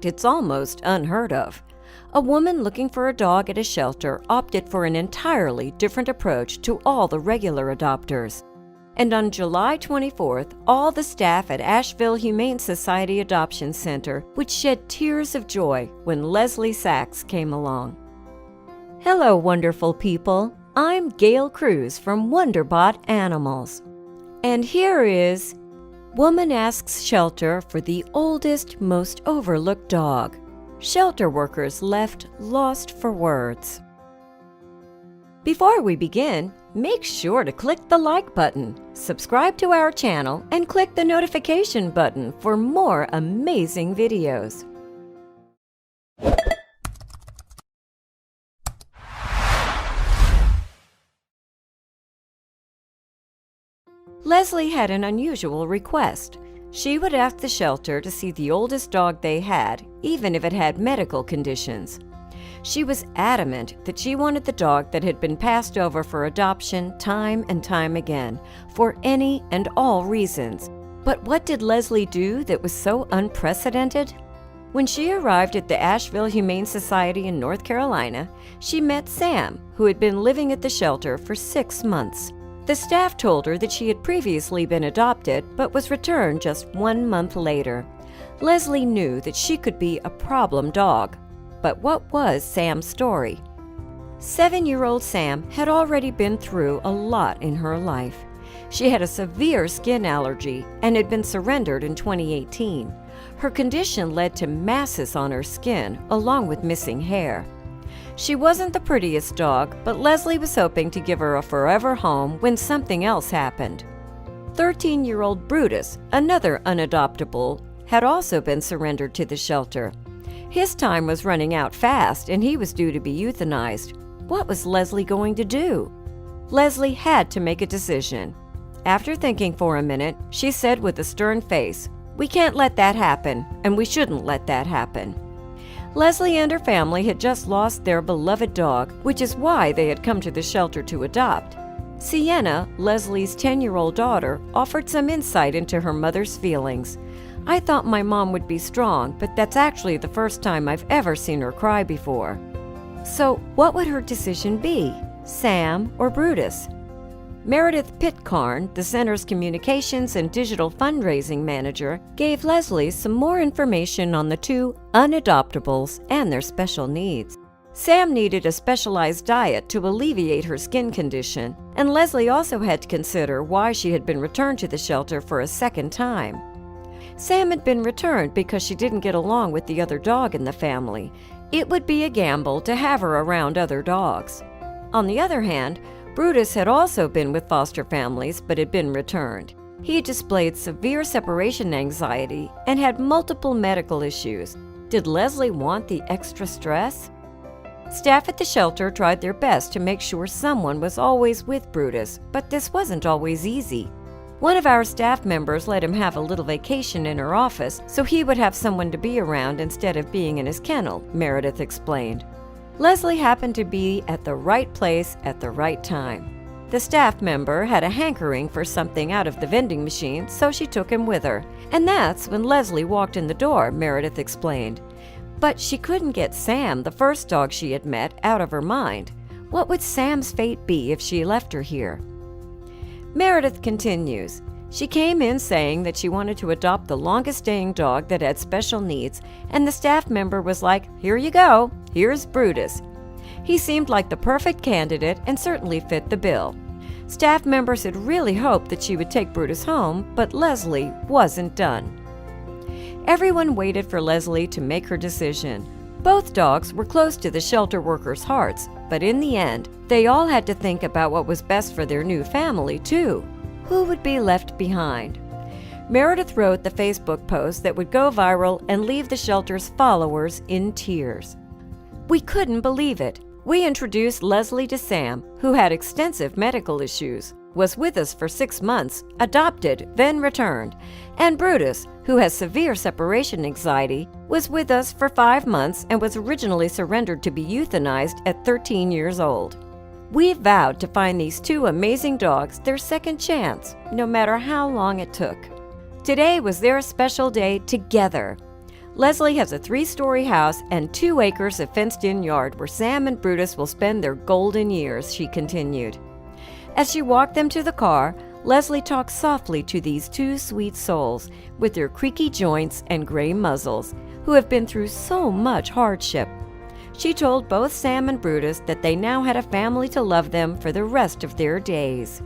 fact, it's almost unheard of. A woman looking for a dog at a shelter opted for an entirely different approach to all the regular adopters. And on July 24th, all the staff at Asheville Humane Society Adoption Center would shed tears of joy when Leslie Sachs came along. Hello, wonderful people. I'm Gail Cruz from Wonderbot Animals. And here is Woman Asks Shelter for the Oldest, Most Overlooked Dog. Shelter workers left lost for words. Before we begin, make sure to click the like button, subscribe to our channel, and click the notification button for more amazing videos. Leslie had an unusual request. She would ask the shelter to see the oldest dog they had, even if it had medical conditions. She was adamant that she wanted the dog that had been passed over for adoption time and time again, for any and all reasons. But what did Leslie do that was so unprecedented? When she arrived at the Asheville Humane Society in North Carolina, she met Sam, who had been living at the shelter for 6 months. The staff told her that she had previously been adopted but was returned just 1 month later. Leslie knew that she could be a problem dog. But what was Sam's story? 7-year-old Sam had already been through a lot in her life. She had a severe skin allergy and had been surrendered in 2018. Her condition led to masses on her skin, along with missing hair. She wasn't the prettiest dog, but Leslie was hoping to give her a forever home when something else happened. 13-year-old Brutus, another unadoptable, had also been surrendered to the shelter. His time was running out fast, and he was due to be euthanized. What was Leslie going to do? Leslie had to make a decision. After thinking for a minute, she said with a stern face, "We can't let that happen, and we shouldn't let that happen." Leslie and her family had just lost their beloved dog, which is why they had come to the shelter to adopt. Sienna, Leslie's 10-year-old daughter, offered some insight into her mother's feelings. "I thought my mom would be strong, but that's actually the first time I've ever seen her cry before." So what would her decision be? Sam or Brutus? Meredith Pitcairn, the center's communications and digital fundraising manager, gave Leslie some more information on the two unadoptables and their special needs. Sam needed a specialized diet to alleviate her skin condition, and Leslie also had to consider why she had been returned to the shelter for a second time. Sam had been returned because she didn't get along with the other dog in the family. It would be a gamble to have her around other dogs. On the other hand, Brutus had also been with foster families but had been returned. He displayed severe separation anxiety and had multiple medical issues. Did Leslie want the extra stress? Staff at the shelter tried their best to make sure someone was always with Brutus, but this wasn't always easy. One of our staff members let him have a little vacation in her office so he would have someone to be around instead of being in his kennel, Meredith explained. Leslie happened to be at the right place at the right time. The staff member had a hankering for something out of the vending machine, so she took him with her. And that's when Leslie walked in the door, Meredith explained. But she couldn't get Sam, the first dog she had met, out of her mind. What would Sam's fate be if she left her here? Meredith continues. She came in saying that she wanted to adopt the longest-staying dog that had special needs, and the staff member was like, "Here you go. Here's Brutus." He seemed like the perfect candidate and certainly fit the bill. Staff members had really hoped that she would take Brutus home, but Leslie wasn't done. Everyone waited for Leslie to make her decision. Both dogs were close to the shelter workers' hearts, but in the end, they all had to think about what was best for their new family, too. Who would be left behind? Meredith wrote the Facebook post that would go viral and leave the shelter's followers in tears. "We couldn't believe it. We introduced Leslie to Sam, who had extensive medical issues, was with us for 6 months, adopted, then returned, and Brutus, who has severe separation anxiety, was with us for 5 months and was originally surrendered to be euthanized at 13 years old. We vowed to find these two amazing dogs their second chance, no matter how long it took. Today was their special day together. Leslie has a 3-story house and 2 acres of fenced-in yard where Sam and Brutus will spend their golden years, she continued. As she walked them to the car, Leslie talked softly to these 2 sweet souls with their creaky joints and gray muzzles, who have been through so much hardship. She told both Sam and Brutus that they now had a family to love them for the rest of their days.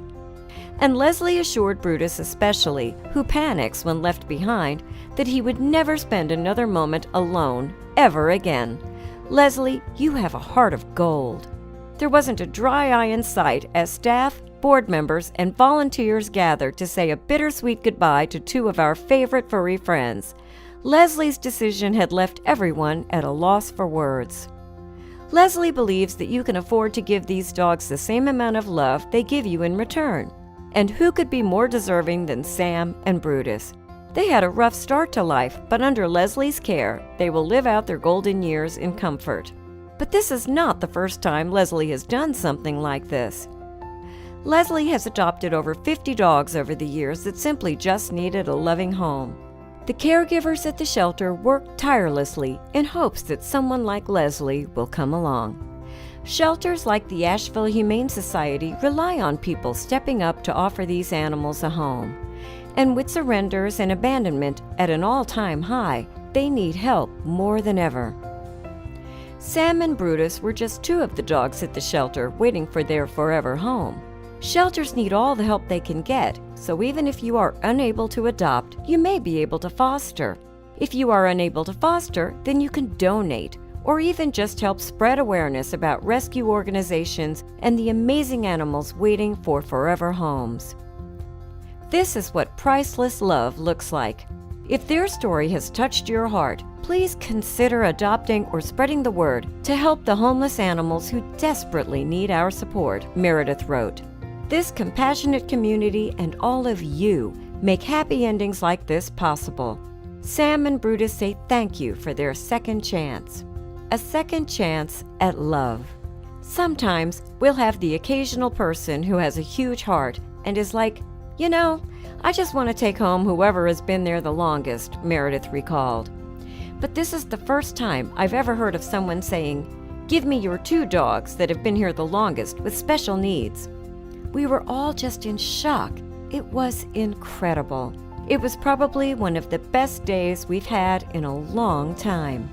And Leslie assured Brutus especially, who panics when left behind, that he would never spend another moment alone, ever again. Leslie, you have a heart of gold. There wasn't a dry eye in sight as staff, board members, and volunteers gathered to say a bittersweet goodbye to 2 of our favorite furry friends. Leslie's decision had left everyone at a loss for words. Leslie believes that you can afford to give these dogs the same amount of love they give you in return. And who could be more deserving than Sam and Brutus? They had a rough start to life, but under Leslie's care, they will live out their golden years in comfort. But this is not the first time Leslie has done something like this. Leslie has adopted over 50 dogs over the years that simply just needed a loving home. The caregivers at the shelter work tirelessly in hopes that someone like Leslie will come along. Shelters like the Asheville Humane Society rely on people stepping up to offer these animals a home. And with surrenders and abandonment at an all-time high, they need help more than ever. Sam and Brutus were just 2 of the dogs at the shelter waiting for their forever home. Shelters need all the help they can get, so even if you are unable to adopt, you may be able to foster. If you are unable to foster, then you can donate, or even just help spread awareness about rescue organizations and the amazing animals waiting for forever homes. This is what priceless love looks like. If their story has touched your heart, please consider adopting or spreading the word to help the homeless animals who desperately need our support, Meredith wrote. This compassionate community and all of you make happy endings like this possible. Sam and Brutus say thank you for their second chance. A second chance at love. Sometimes we'll have the occasional person who has a huge heart and is like, you know, I just want to take home whoever has been there the longest, Meredith recalled. But this is the first time I've ever heard of someone saying, give me your 2 dogs that have been here the longest with special needs. We were all just in shock. It was incredible. It was probably one of the best days we've had in a long time.